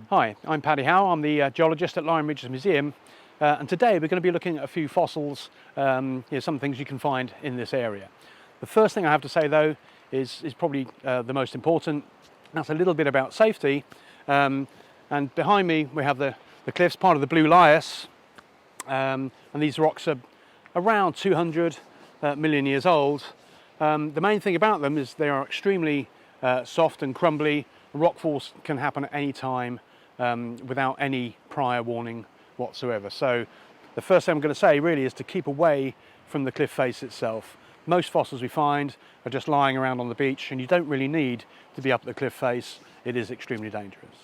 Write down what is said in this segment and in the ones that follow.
Hi, I'm Paddy Howe. I'm the geologist at Lyme Regis Museum, and today we're going to be looking at a few fossils, some things you can find in this area. The first thing I have to say though is probably the most important. That's a little bit about safety, and behind me we have the cliffs, part of the Blue Lias, and these rocks are around 200 million years old. The main thing about them is they are extremely soft and crumbly. Rockfalls can happen at any time without any prior warning whatsoever. So the first thing I'm going to say really is to keep away from the cliff face itself. Most fossils we find are just lying around on the beach, and you don't really need to be up at the cliff face. It is extremely dangerous.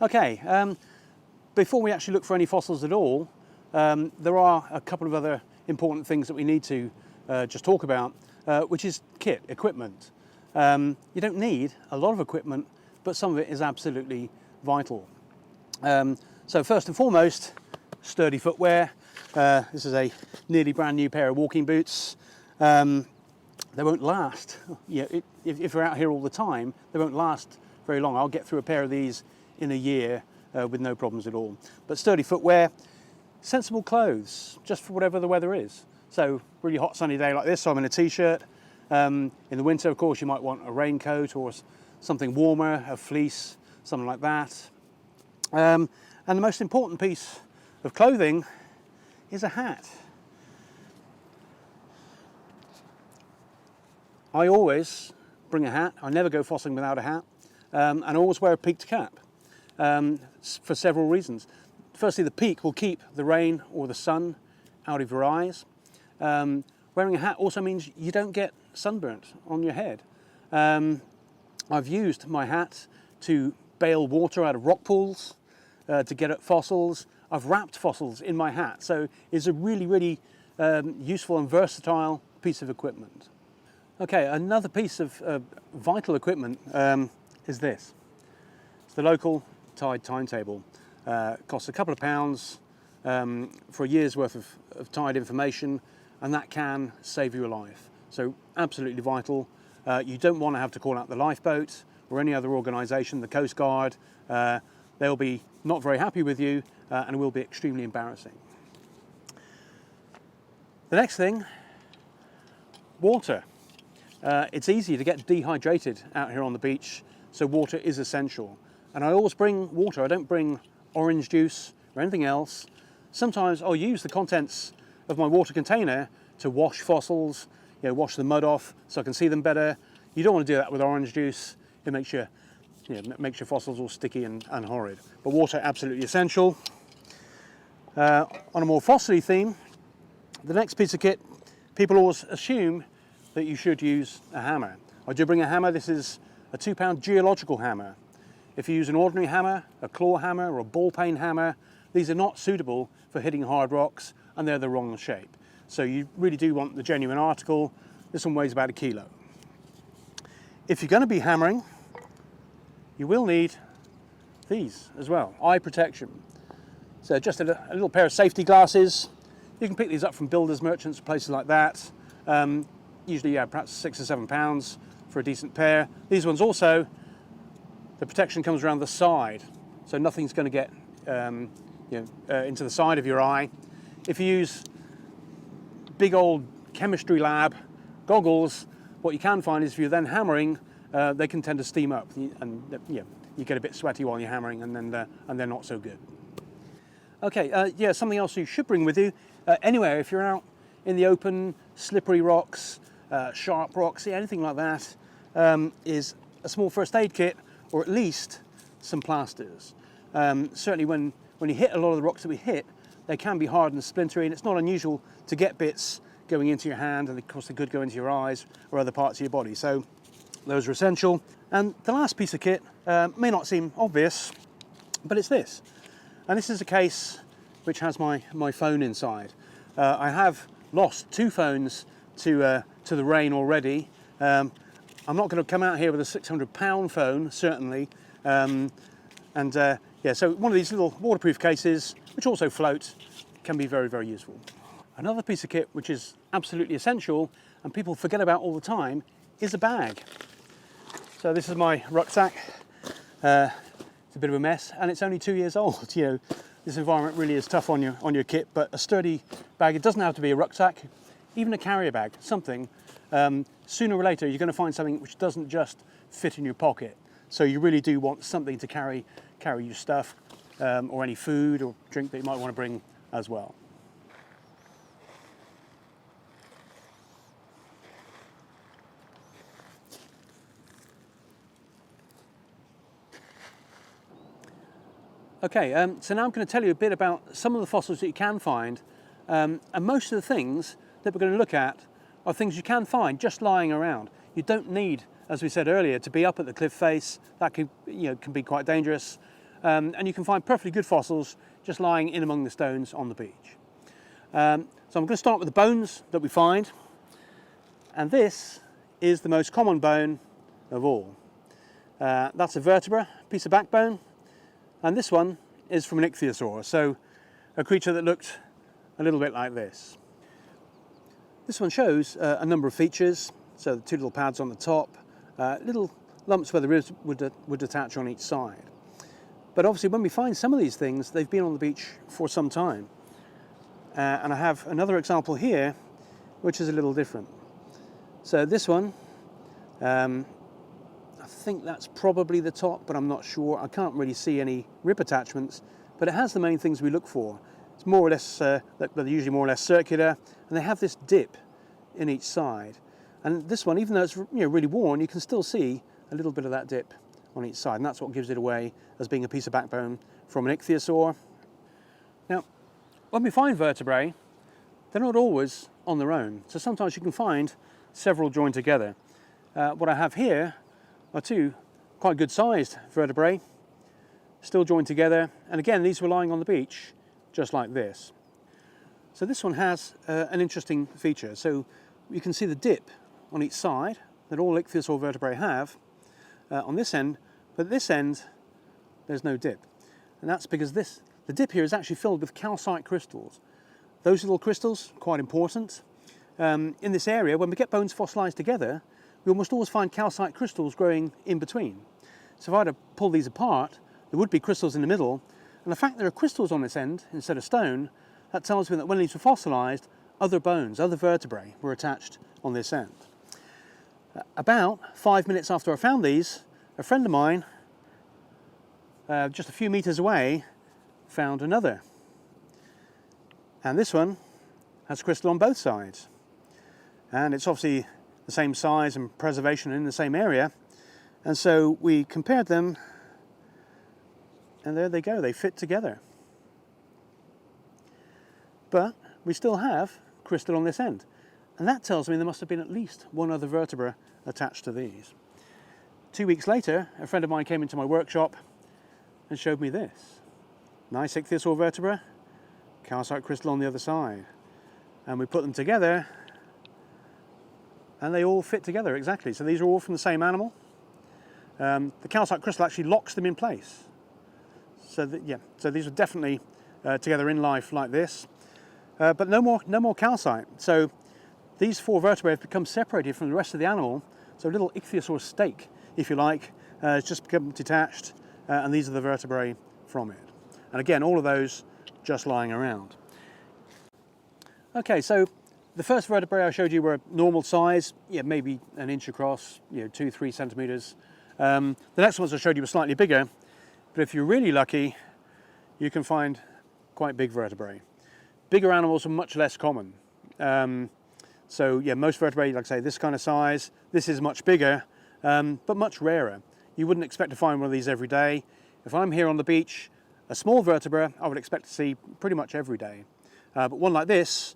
Okay, before we actually look for any fossils at all, there are a couple of other important things that we need to just talk about, which is equipment. You don't need a lot of equipment, but some of it is absolutely vital. So first and foremost, sturdy footwear. This is a nearly brand new pair of walking boots. They won't last. If you're out here all the time, they won't last very long. I'll get through a pair of these in a year with no problems at all. But sturdy footwear, sensible clothes, just for whatever the weather is. So really hot sunny day like this, so I'm in a t-shirt. In the winter, of course, you might want a raincoat or something warmer, a fleece, something like that. And the most important piece of clothing is a hat. I always bring a hat. I never go fossiling without a hat. And I always wear a peaked cap. For several reasons. Firstly, the peak will keep the rain or the sun out of your eyes. Wearing a hat also means you don't get sunburnt on your head. I've used my hat to bail water out of rock pools, to get at fossils. I've wrapped fossils in my hat, so it's a really useful and versatile piece of equipment. Okay, another piece of vital equipment is this. It's the local tide timetable. Costs a couple of pounds for a year's worth of tide information, and that can save you a life. So absolutely vital. You don't want to have to call out the lifeboat or any other organisation, the Coast Guard. They'll be not very happy with you and will be extremely embarrassing. The next thing, water. It's easy to get dehydrated out here on the beach, so water is essential. And I always bring water. I don't bring orange juice or anything else. Sometimes I'll use the contents of my water container to wash fossils, wash the mud off so I can see them better. You don't want to do that with orange juice. It makes your fossils all sticky and horrid. But water, absolutely essential. On a more fossily theme, the next piece of kit, people always assume that you should use a hammer. I do bring a hammer. This is a 2-pound geological hammer. If you use an ordinary hammer, a claw hammer or a ball peen hammer, these are not suitable for hitting hard rocks, and they're the wrong shape. So you really do want the genuine article. This one weighs about 1 kilo. If you're going to be hammering, you will need these as well, eye protection. So just a little pair of safety glasses. You can pick these up from builders, merchants, places like that. Usually, perhaps £6 or £7 for a decent pair. These ones also, the protection comes around the side, so nothing's going to get into the side of your eye. If you use big old chemistry lab goggles, what you can find is if you're then hammering, they can tend to steam up, and you get a bit sweaty while you're hammering, and they're not so good. Okay, something else you should bring with you anywhere if you're out in the open, slippery rocks, sharp rocks, anything like that, is a small first aid kit, or at least some plasters. Certainly when you hit a lot of the rocks that we hit, they can be hard and splintery, and it's not unusual to get bits going into your hand, and of course they could go into your eyes or other parts of your body. So those are essential. And the last piece of kit may not seem obvious, but it's this. And this is a case which has my phone inside. I have lost 2 phones to the rain already. I'm not going to come out here with a 600-pound phone, certainly. Yeah, so one of these little waterproof cases, which also float, can be very, very useful. Another piece of kit which is absolutely essential and people forget about all the time is a bag. So this is my rucksack. It's a bit of a mess and it's only 2 years old. You know, this environment really is tough on your kit, but a sturdy bag, it doesn't have to be a rucksack, even a carrier bag, something. Sooner or later you're going to find something which doesn't just fit in your pocket. So you really do want something to carry your stuff, or any food or drink that you might want to bring as well. Okay, so now I'm going to tell you a bit about some of the fossils that you can find, and most of the things that we're going to look at are things you can find just lying around. You don't need, as we said earlier, to be up at the cliff face. That can be quite dangerous, and you can find perfectly good fossils just lying in among the stones on the beach. So I'm going to start with the bones that we find, and this is the most common bone of all. That's a vertebra, piece of backbone. And this one is from an ichthyosaur, so a creature that looked a little bit like this. This one shows a number of features, so the 2 little pads on the top, little lumps where the ribs would attach on each side. But obviously when we find some of these things, they've been on the beach for some time. And I have another example here, which is a little different. So this one, I think that's probably the top, but I'm not sure. I can't really see any rib attachments, but it has the main things we look for. It's more or less, they're usually more or less circular, and they have this dip in each side. And this one, even though it's really worn, you can still see a little bit of that dip on each side, and that's what gives it away as being a piece of backbone from an ichthyosaur. Now, when we find vertebrae, they're not always on their own, so sometimes you can find several joined together. What I have here are 2 quite good sized vertebrae, still joined together, and again these were lying on the beach just like this. So this one has an interesting feature. So you can see the dip on each side that all ichthyosaur vertebrae have on this end, but at this end there's no dip, and that's because the dip here is actually filled with calcite crystals. Those little crystals, quite important. In this area, when we get bones fossilized together, we almost always find calcite crystals growing in between. So if I were to pull these apart, there would be crystals in the middle, and the fact there are crystals on this end instead of stone, that tells me that when these were fossilized, other bones, other vertebrae were attached on this end. About 5 minutes after I found these, a friend of mine, just a few meters away, found another. And this one has crystal on both sides. And it's obviously the same size and preservation in the same area, and so we compared them, and there they go, they fit together. But we still have crystal on this end, and that tells me there must have been at least one other vertebra attached to these. 2 weeks later, a friend of mine came into my workshop and showed me this. Nice ichthyosaur vertebra, calcite crystal on the other side, and we put them together and they all fit together exactly. So these are all from the same animal. The calcite crystal actually locks them in place. So these are definitely together in life like this, but no more calcite. So these 4 vertebrae have become separated from the rest of the animal. So a little ichthyosaur steak, if you like, has just become detached, and these are the vertebrae from it. And again, all of those just lying around. Okay, so the first vertebrae I showed you were normal size, maybe an inch across, 2-3 centimeters. The next ones I showed you were slightly bigger, but if you're really lucky, you can find quite big vertebrae. Bigger animals are much less common. Most vertebrae, like I say, this kind of size. This is much bigger, but much rarer. You wouldn't expect to find one of these every day. If I'm here on the beach, a small vertebra I would expect to see pretty much every day. But one like this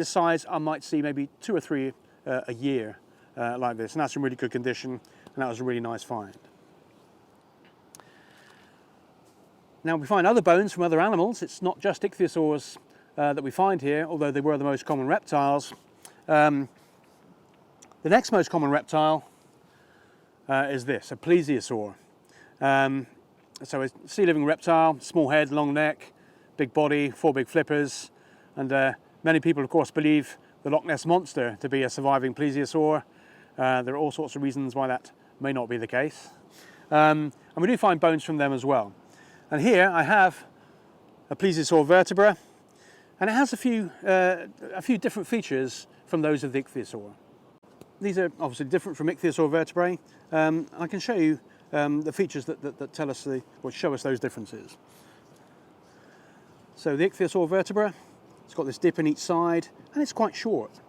size, I might see maybe 2 or 3 a year like this, and that's in really good condition, and that was a really nice find. Now we find other bones from other animals. It's not just ichthyosaurs that we find here, although they were the most common reptiles. The next most common reptile is this, a plesiosaur. So a sea-living reptile, small head, long neck, big body, 4 big flippers, and many people of course believe the Loch Ness Monster to be a surviving plesiosaur. There are all sorts of reasons why that may not be the case. And we do find bones from them as well. And here I have a plesiosaur vertebra, and it has a few different features from those of the ichthyosaur. These are obviously different from ichthyosaur vertebrae. I can show you the features that tell us or show us those differences. So the ichthyosaur vertebra, it's got this dip in each side, and it's quite short.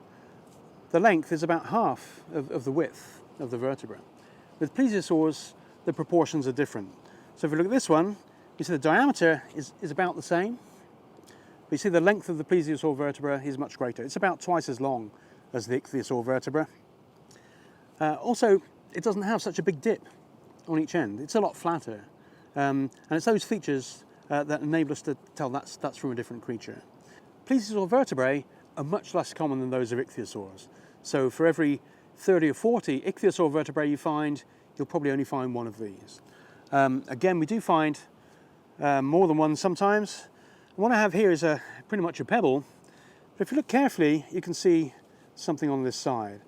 The length is about half of the width of the vertebra. With plesiosaurs, the proportions are different. So if we look at this one, you see the diameter is about the same, but you see the length of the plesiosaur vertebra is much greater. It's about twice as long as the ichthyosaur vertebra. Also, it doesn't have such a big dip on each end. It's a lot flatter. And it's those features that enable us to tell that's from a different creature. Plesiosaur vertebrae are much less common than those of ichthyosaurs. So for every 30 or 40 ichthyosaur vertebrae you find, you'll probably only find one of these. Again, we do find more than one sometimes. And what I have here is pretty much a pebble, but if you look carefully, you can see something on this side.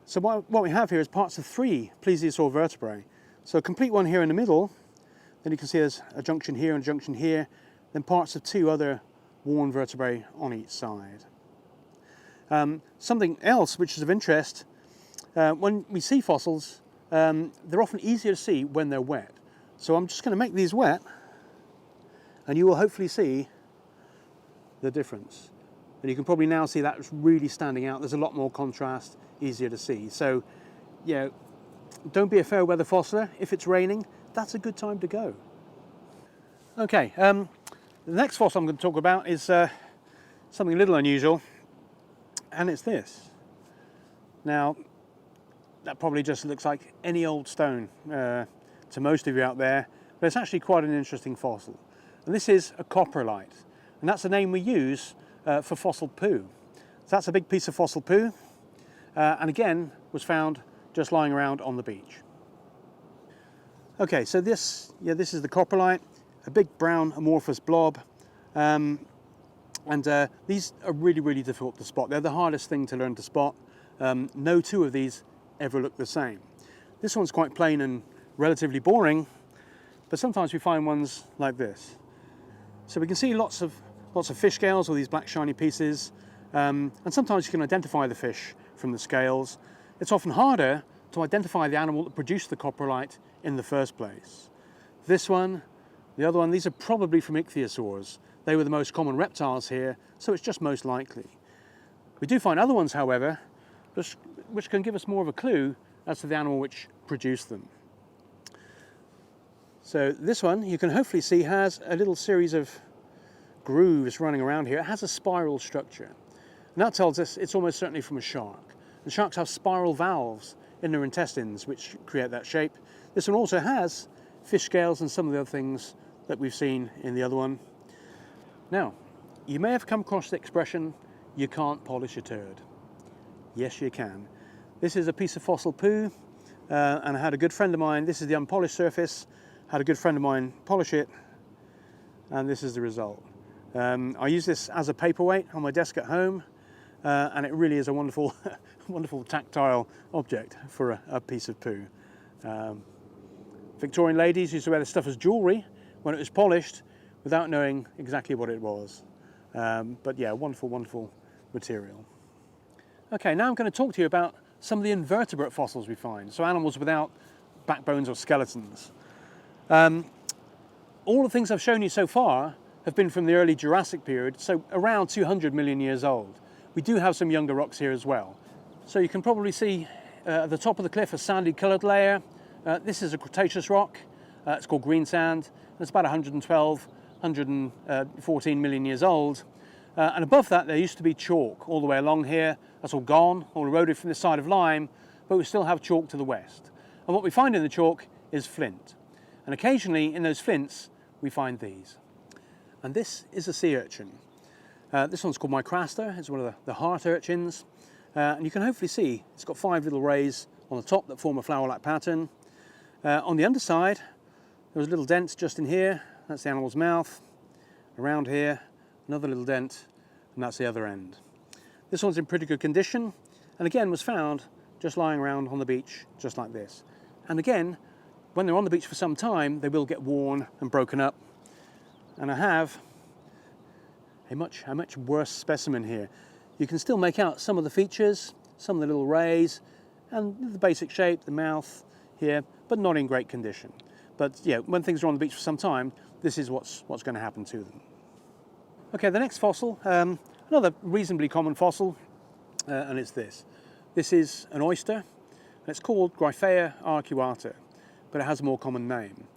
So what we have here is parts of 3 plesiosaur vertebrae. So a complete one here in the middle, then you can see there's a junction here and a junction here, then parts of 2 other worn vertebrae on each side. Something else which is of interest, when we see fossils, they're often easier to see when they're wet. So I'm just going to make these wet, and you will hopefully see the difference. And you can probably now see that's really standing out. There's a lot more contrast, easier to see. So, yeah, don't be a fair weather fossiler. If it's raining, that's a good time to go. Okay, the next fossil I'm going to talk about is something a little unusual, and it's this. Now, that probably just looks like any old stone to most of you out there, but it's actually quite an interesting fossil. And this is a coprolite, and that's the name we use for fossil poo. So that's a big piece of fossil poo, and again was found just lying around on the beach. Okay, so this is the coprolite, a big brown amorphous blob, and these are really difficult to spot. They're the hardest thing to learn to spot. No 2 of these ever look the same. This one's quite plain and relatively boring, but sometimes we find ones like this. So we can see lots of fish scales, all these black shiny pieces, and sometimes you can identify the fish from the scales. It's often harder to identify the animal that produced the coprolite in the first place. This one, the other one, these are probably from ichthyosaurs. They were the most common reptiles here, so it's just most likely. We do find other ones, however, which can give us more of a clue as to the animal which produced them. So this one, you can hopefully see, has a little series of grooves running around here. It has a spiral structure, and that tells us it's almost certainly from a shark. And sharks have spiral valves in their intestines which create that shape. This one also has fish scales and some of the other things that we've seen in the other one. Now, you may have come across the expression, you can't polish a turd. Yes, you can. This is a piece of fossil poo, and I had a good friend of mine, this is the unpolished surface, had a good friend of mine polish it, and this is the result. I use this as a paperweight on my desk at home, and it really is a wonderful, wonderful tactile object for a piece of poo. Victorian ladies used to wear this stuff as jewellery when it was polished without knowing exactly what it was. But yeah, wonderful material. Okay, now I'm going to talk to you about some of the invertebrate fossils we find, so animals without backbones or skeletons. All the things I've shown you so far have been from the early Jurassic period, so around 200 million years old. We do have some younger rocks here as well. So you can probably see at the top of the cliff a sandy coloured layer. This is a Cretaceous rock. It's called green sand. It's about 112, 114 million years old. And above that there used to be chalk all the way along here. That's all gone, all eroded from the side of Lyme, but we still have chalk to the west. And what we find in the chalk is flint. And occasionally in those flints we find these. And this is a sea urchin. This one's called micraster. It's one of the heart urchins. And you can hopefully see it's got 5 little rays on the top that form a flower-like pattern. On the underside, there's a little dent just in here. That's the animal's mouth. Around here, another little dent, and that's the other end. This one's in pretty good condition, and again was found just lying around on the beach, just like this. And again, when they're on the beach for some time, they will get worn and broken up. And I have a much worse specimen here. You can still make out some of the features, some of the little rays, and the basic shape, the mouth here, but not in great condition. But yeah, when things are on the beach for some time, this is what's going to happen to them. Okay, the next fossil, another reasonably common fossil, and it's this. This is an oyster, and it's called Gryphea arcuata, but it has a more common name.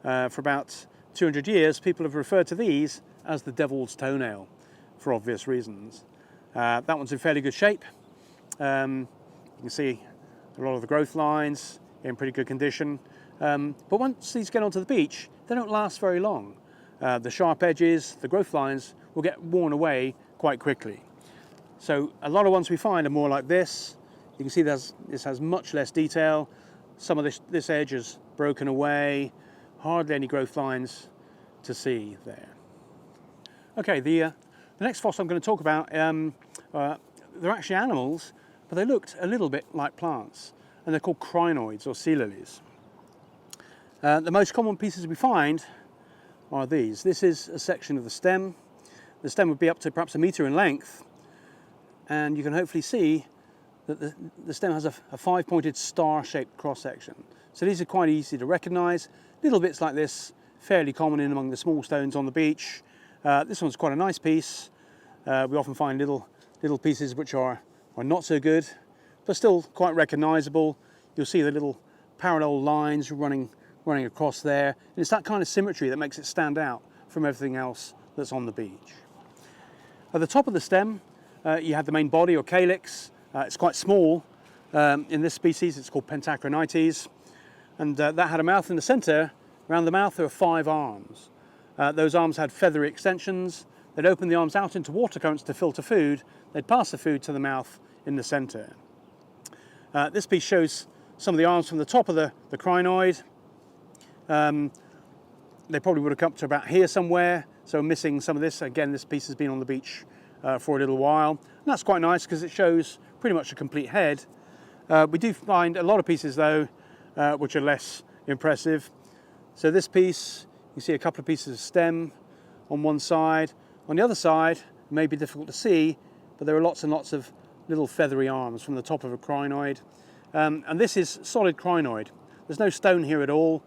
For about 200 years, people have referred to these as the devil's toenail, for obvious reasons. That one's in fairly good shape. You can see a lot of the growth lines in pretty good condition. But once these get onto the beach, they don't last very long. The sharp edges, the growth lines will get worn away quite quickly. So a lot of ones we find are more like this. You can see this has much less detail. Some of this edge is broken away, hardly any growth lines to see there. Okay, the next fossil I'm going to talk about, they're actually animals, but they looked a little bit like plants, and they're called crinoids or sea lilies. The most common pieces we find are these. This is a section of the stem. The stem would be up to perhaps 1 meter in length, and you can hopefully see that the stem has a 5-pointed star-shaped cross-section. So these are quite easy to recognise. Little bits like this, fairly common in among the small stones on the beach. This one's quite a nice piece. We often find little pieces which are not so good, but still quite recognisable. You'll see the little parallel lines running across there. And it's that kind of symmetry that makes it stand out from everything else that's on the beach. At the top of the stem, you have the main body or calyx. It's quite small. In this species, it's called Crinoids. And that had a mouth in the centre. Around the mouth, there are 5 arms. Those arms had feathery extensions. They'd open the arms out into water currents to filter food. They'd pass the food to the mouth in the centre. This piece shows some of the arms from the top of the crinoid. They probably would have come up to about here somewhere, so missing some of this. Again, this piece has been on the beach for a little while. And that's quite nice because it shows pretty much a complete head. We do find a lot of pieces though, which are less impressive. So this piece, you see a couple of pieces of stem on one side. On the other side, it may be difficult to see, but there are lots and lots of little feathery arms from the top of a crinoid. And this is solid crinoid. There's no stone here at all.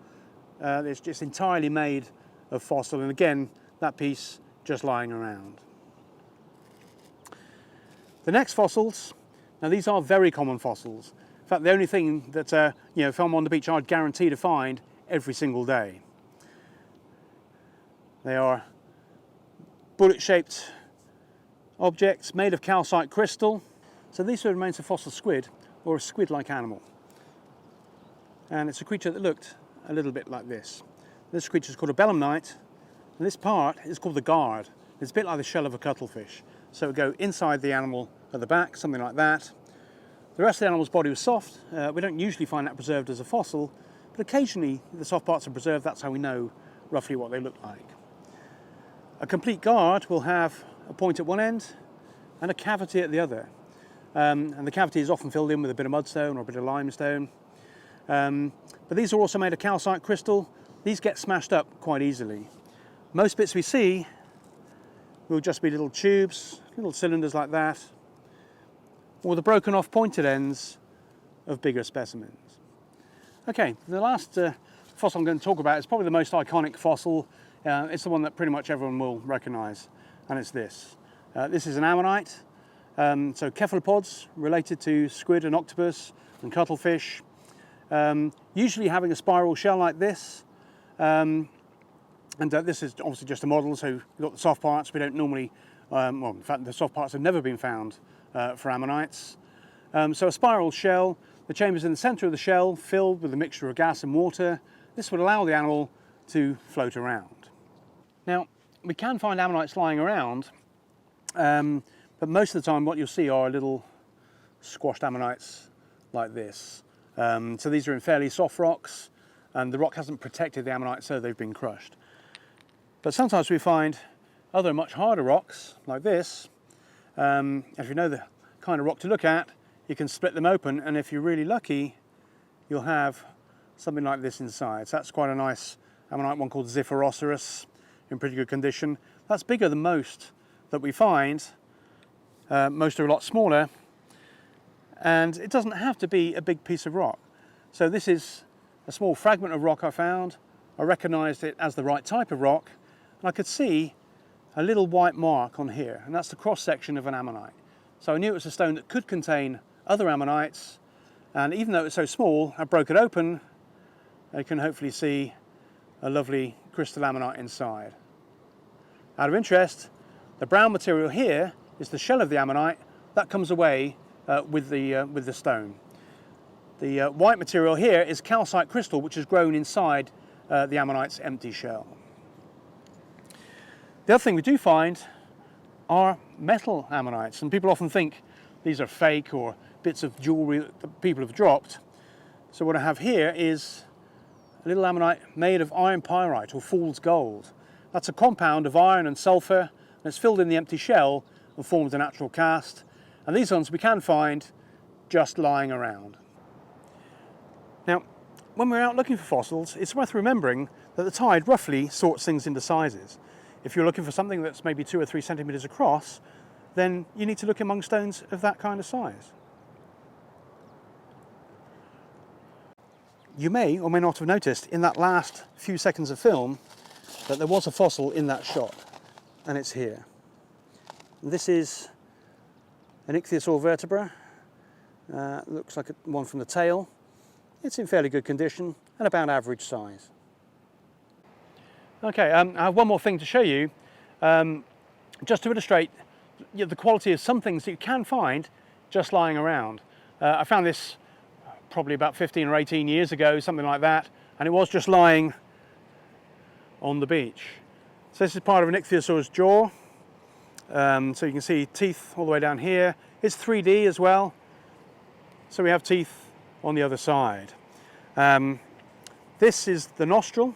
It's just entirely made of fossil, and again, that piece just lying around. The next fossils, now these are very common fossils. In fact, the only thing that, if I'm on the beach, I'd guarantee to find every single day. They are bullet-shaped objects made of calcite crystal. So these are remains of fossil squid, or a squid-like animal. And it's a creature that looked a little bit like this. This creature is called a Belemnite, and this part is called the guard. It's a bit like the shell of a cuttlefish. So it would go inside the animal at the back, something like that. The rest of the animal's body was soft. We don't usually find that preserved as a fossil, but occasionally the soft parts are preserved. That's how we know roughly what they look like. A complete guard will have a point at one end and a cavity at the other. And the cavity is often filled in with a bit of mudstone or a bit of limestone. But these are also made of calcite crystal. These get smashed up quite easily. Most bits we see will just be little tubes, little cylinders like that, or the broken off pointed ends of bigger specimens. Okay, the last fossil I'm going to talk about is probably the most iconic fossil. It's the one that pretty much everyone will recognise, and it's this. This is an Ammonite, so cephalopods related to squid and octopus and cuttlefish, usually having a spiral shell like this. And this is obviously just a model, so we've got the soft parts. We don't normally, well, in fact, the soft parts have never been found for ammonites. So a spiral shell, the chamber's in the centre of the shell, filled with a mixture of gas and water. This would allow the animal to float around. Now, we can find ammonites lying around, but most of the time what you'll see are little squashed ammonites like this. So these are in fairly soft rocks, and the rock hasn't protected the ammonite, so they've been crushed. But sometimes we find other much harder rocks like this. If you know the kind of rock to look at, you can split them open, and if you're really lucky, you'll have something like this inside. So that's quite a nice ammonite, one called Xipheroceras, in pretty good condition. That's bigger than most that we find. Most are a lot smaller, and it doesn't have to be a big piece of rock. So this is a small fragment of rock I found. I recognised it as the right type of rock, and I could see a little white mark on here, and that's the cross section of an ammonite. So I knew it was a stone that could contain other ammonites, and even though it's so small, I broke it open. You can hopefully see a lovely crystal ammonite inside. Out of interest, the brown material here is the shell of the ammonite. That comes away with the stone. The white material here is calcite crystal, which has grown inside the ammonite's empty shell. The other thing we do find are metal ammonites, and people often think these are fake or bits of jewellery that people have dropped. So what I have here is a little ammonite made of iron pyrite, or fool's gold. That's a compound of iron and sulphur, and it's filled in the empty shell and forms a natural cast. And these ones we can find just lying around. Now, when we're out looking for fossils, it's worth remembering that the tide roughly sorts things into sizes. If you're looking for something that's maybe 2 or 3 centimetres across, then you need to look among stones of that kind of size. You may or may not have noticed in that last few seconds of film that there was a fossil in that shot, and it's here. This is an ichthyosaur vertebra. Looks like one from the tail. It's in fairly good condition and about average size. Okay, I have one more thing to show you, just to illustrate the quality of some things that you can find just lying around. I found this probably about 15 or 18 years ago, something like that, and it was just lying on the beach. So this is part of an ichthyosaur's jaw. So you can see teeth all the way down here. It's 3D as well, so we have teeth on the other side. This is the nostril.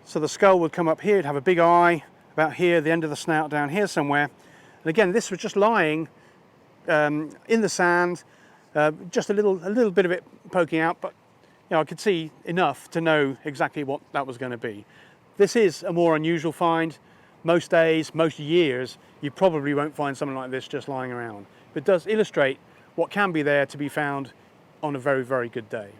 So the skull would come up here, it'd have a big eye about here, the end of the snout down here somewhere. And again, this was just lying in the sand, just a little bit of it poking out, but you know, I could see enough to know exactly what that was going to be. This is a more unusual find. Most days, most years, you probably won't find something like this just lying around. But it does illustrate what can be there to be found on a very, very good day.